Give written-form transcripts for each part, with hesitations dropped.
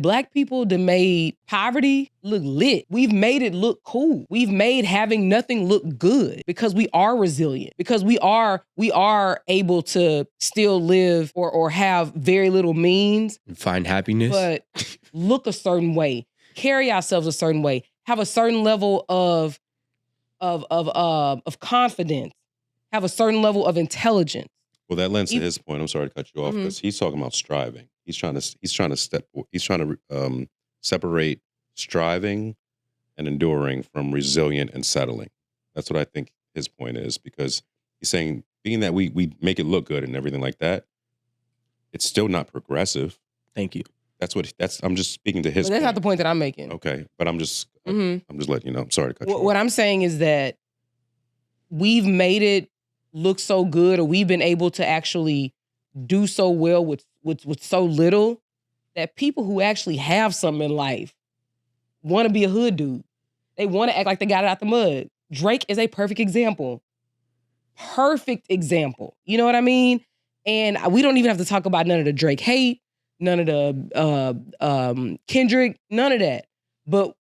Black people that made poverty look lit. We've made it look cool. We've made having nothing look good because we are resilient, because we are able to still live or have very little means. Find happiness. But look a certain way, carry ourselves a certain way, have a certain level of confidence, have a certain level of intelligence. Well, that lends to his point. I'm sorry to cut you off because he's talking about striving. He's trying to separate striving and enduring from resilient and settling. That's what I think his point is, because he's saying, being that we make it look good and everything like that, it's still not progressive. Thank you. I'm just speaking to his But that's point. not the point that I'm making. Okay, but I'm just letting you know. I'm sorry to cut you off. What I'm saying is that we've made it look so good, or we've been able to actually do so well with so little, that people who actually have something in life want to be a hood dude. They want to act like they got it out the mud. Drake is a perfect example. Perfect example. You know what I mean? And we don't even have to talk about none of the Drake hate, none of the Kendrick, none of that. But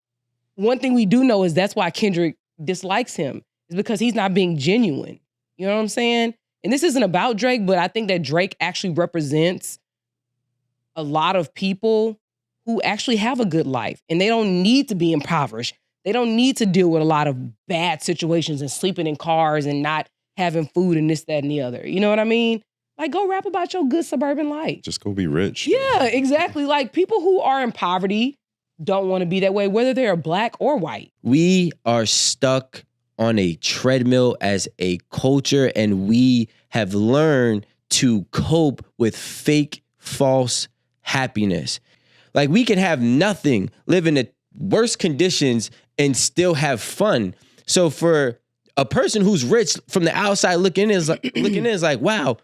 one thing we do know is that's why Kendrick dislikes him, is because he's not being genuine. You know what I'm saying? And this isn't about Drake, but I think that Drake actually represents a lot of people who actually have a good life, and they don't need to be impoverished. They don't need to deal with a lot of bad situations and sleeping in cars and not having food and this, that, and the other. You know what I mean? Like, go rap about your good suburban life. Just go be rich. Yeah, exactly. Like, people who are in poverty don't want to be that way, whether they're black or white. We are stuck on a treadmill as a culture, and we have learned to cope with fake, false happiness. Like, we can have nothing, live in the worst conditions, and still have fun. So for a person who's rich from the outside looking in is like, wow,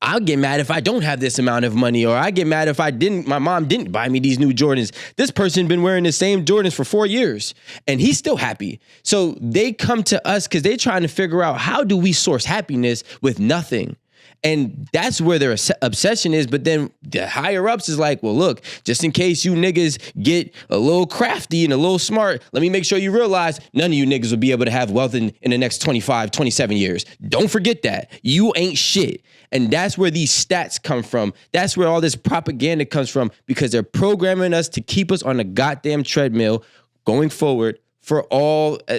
I'll get mad if I don't have this amount of money, or I get mad if my mom didn't buy me these new Jordans. This person been wearing the same Jordans for 4 years and he's still happy. So they come to us because they're trying to figure out, how do we source happiness with nothing? And that's where their obsession is. But then the higher ups is like, well, look, just in case you niggas get a little crafty and a little smart, let me make sure you realize none of you niggas will be able to have wealth in the next 25, 27 years. Don't forget that. You ain't shit. And that's where these stats come from. That's where all this propaganda comes from, because they're programming us to keep us on a goddamn treadmill going forward for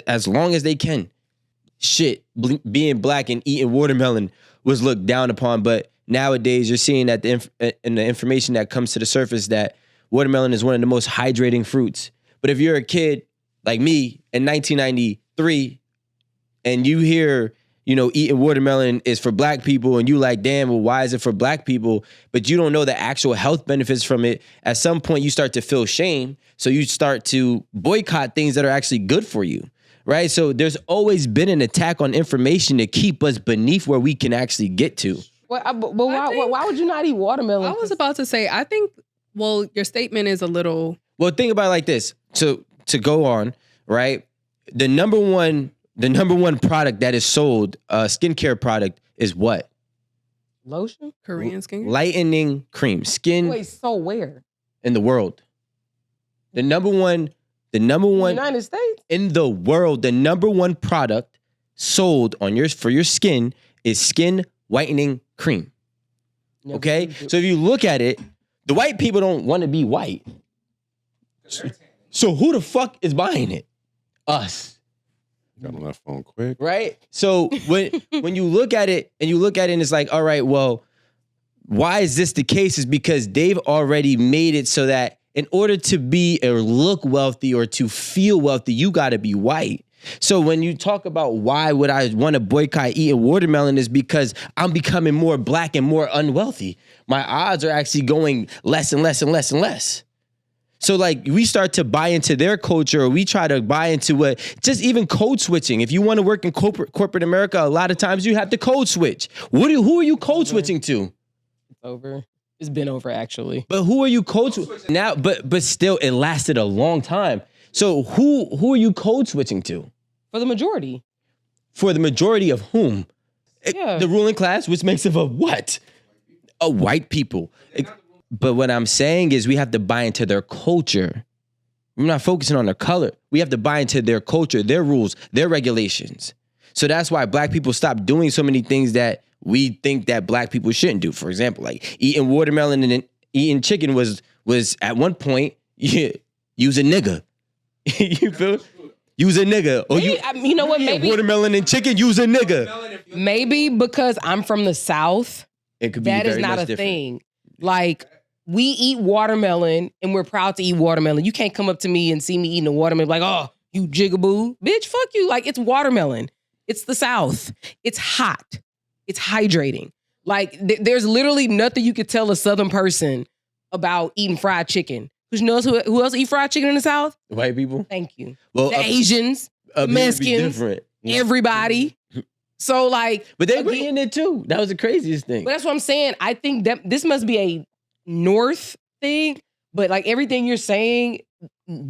as long as they can. Shit, being black and eating watermelon was looked down upon, but nowadays you're seeing that in the information that comes to the surface that watermelon is one of the most hydrating fruits. But if you're a kid like me in 1993 and you hear, eating watermelon is for black people, and you like, damn, well, why is it for black people? But you don't know the actual health benefits from it. At some point you start to feel shame, so you start to boycott things that are actually good for you. Right? So there's always been an attack on information to keep us beneath where we can actually get to. But why would you not eat watermelon? I was about to say, I think, your statement is a little... Well, think about it like this. To go on, right? The number one product that is sold, skincare product, is what? Lotion? Korean skincare? Lightening cream. Skin. Wait, so where? In the world. The number one United States? In the world, the number one product sold for your skin is skin whitening cream. Okay? So if you look at it, the white people don't want to be white. So who the fuck is buying it? Us. Got on that phone quick. Right? So when you look at it and it's like, all right, well, why is this the case? Is because they've already made it so that in order to be or look wealthy or to feel wealthy, you got to be white. So when you talk about why would I want to boycott eating watermelon, is because I'm becoming more black and more unwealthy. My odds are actually going less and less and less and less. So like we start to buy into their culture, or we try to buy into just even code switching. If you want to work in corporate America, a lot of times you have to code switch. Who are you code switching to? It's over. It's been over, actually. But who are you code switching now? But still, it lasted a long time. So who are you code switching to? For the majority. For the majority of whom? Yeah. The ruling class, which makes up of what? White people. But what I'm saying is we have to buy into their culture. We're not focusing on their color. We have to buy into their culture, their rules, their regulations. So that's why black people stop doing so many things that we think that black people shouldn't do. For example, like eating watermelon and eating chicken was at one point, use a nigga. You feel? Use a nigga. Or you know what? Maybe watermelon and chicken, use a nigga. Maybe because I'm from the South, It could be that is very not much a different. thing. Like, we eat watermelon and we're proud to eat watermelon. You can't come up to me and see me eating a watermelon like, oh, you jigaboo. Bitch, fuck you. Like, it's watermelon. It's the South. It's hot. It's hydrating. Like, there's literally nothing you could tell a Southern person about eating fried chicken. Who knows who else eat fried chicken in the South? White people? Thank you. Well, The Asians, the Mexicans, different. everybody. So, like, But they were again- eating it too. That was the craziest thing. But that's what I'm saying. I think that this must be a North thing, but like everything you're saying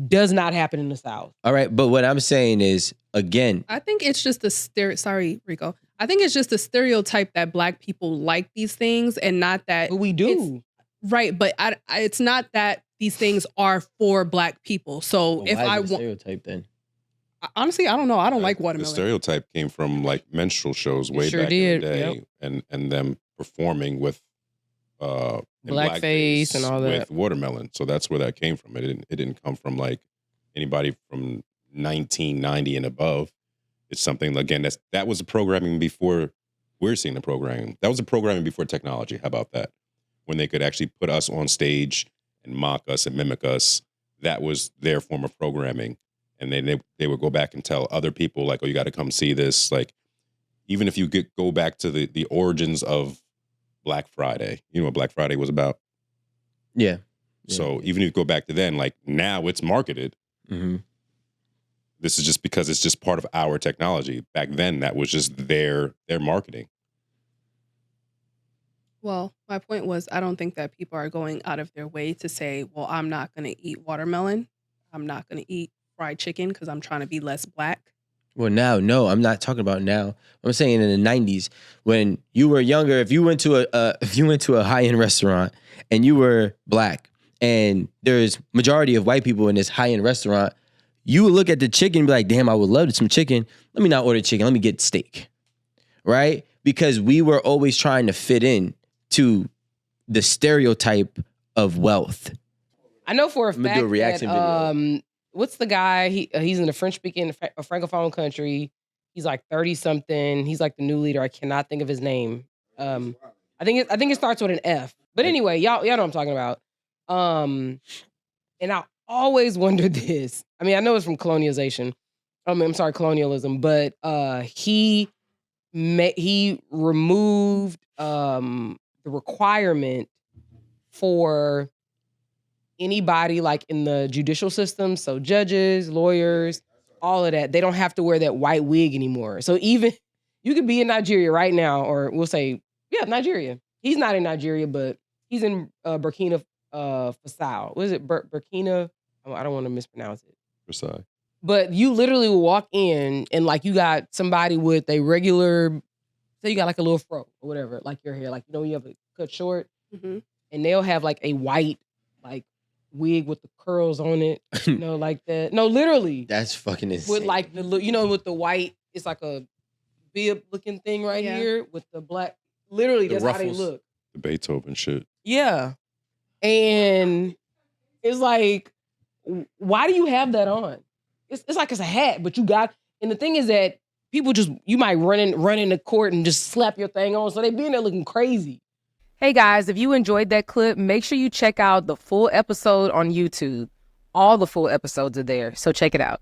does not happen in the South. All right, but what I'm saying is, again, I think it's just sorry, Rico. I think it's just a stereotype that black people like these things and not that But we do. right. But it's not that these things are for black people. So well, if why I is it a want, stereotype then? honestly, I don't know. I don't like The watermelon. stereotype came from like minstrel shows way sure back did, in the day, and them performing with in Blackface and all that. with watermelon. So that's where that came from. It didn't come from like anybody from 1990 and above. It's something again that was a programming before we're seeing the programming. That was a programming before technology. How about that? When they could actually put us on stage and mock us and mimic us, that was their form of programming. And then they would go back and tell other people like, oh, you got to come see this. Like, even if you go back to the origins of Black Friday, you know what Black Friday was about? Yeah. So even if you go back to then, like now it's marketed. Mm-hmm. This is just because it's just part of our technology. Back then, that was just their marketing. Well, my point was, I don't think that people are going out of their way to say, well, I'm not going to eat watermelon. I'm not going to eat fried chicken because I'm trying to be less black. Well, now, no, I'm not talking about now. I'm saying in the 90s when you were younger. If you went to a high-end restaurant and you were black, and there's majority of white people in this high-end restaurant, you would look at the chicken and be like, "Damn, I would love some chicken. Let me not order chicken. Let me get steak," right? Because we were always trying to fit in to the stereotype of wealth. I know for a I'm gonna fact do a reaction that video. what's the guy? He's in a French-speaking, a francophone country. He's like 30-something. He's like the new leader. I cannot think of his name. I think it starts with an F. But anyway, y'all know what I'm talking about. And I always wondered this. I mean, I know it's from colonialization. I'm sorry, colonialism. But he removed the requirement for anybody like in the judicial system, so judges, lawyers, all of that, they don't have to wear that white wig anymore. So even you could be in Nigeria right now, or we'll say, yeah, Nigeria. He's not in Nigeria, but he's in Burkina Faso. What is it? Burkina? Oh, I don't want to mispronounce it. Versailles. But you literally will walk in and like you got somebody with a regular, say you got like a little fro or whatever, like your hair, like you have it cut short, Mm-hmm. and they'll have like a white like wig with the curls on it, like that. No, literally. That's fucking insane. With like the with the white, it's like a bib looking thing right here with the black. Literally, The that's ruffles. how they look. The Beethoven shit. Yeah, and it's like, why do you have that on? It's like it's a hat, but you got. And the thing is that people you might run in the court and just slap your thing on, so they be in there looking crazy. Hey guys, if you enjoyed that clip, make sure you check out the full episode on YouTube. All the full episodes are there, so check it out.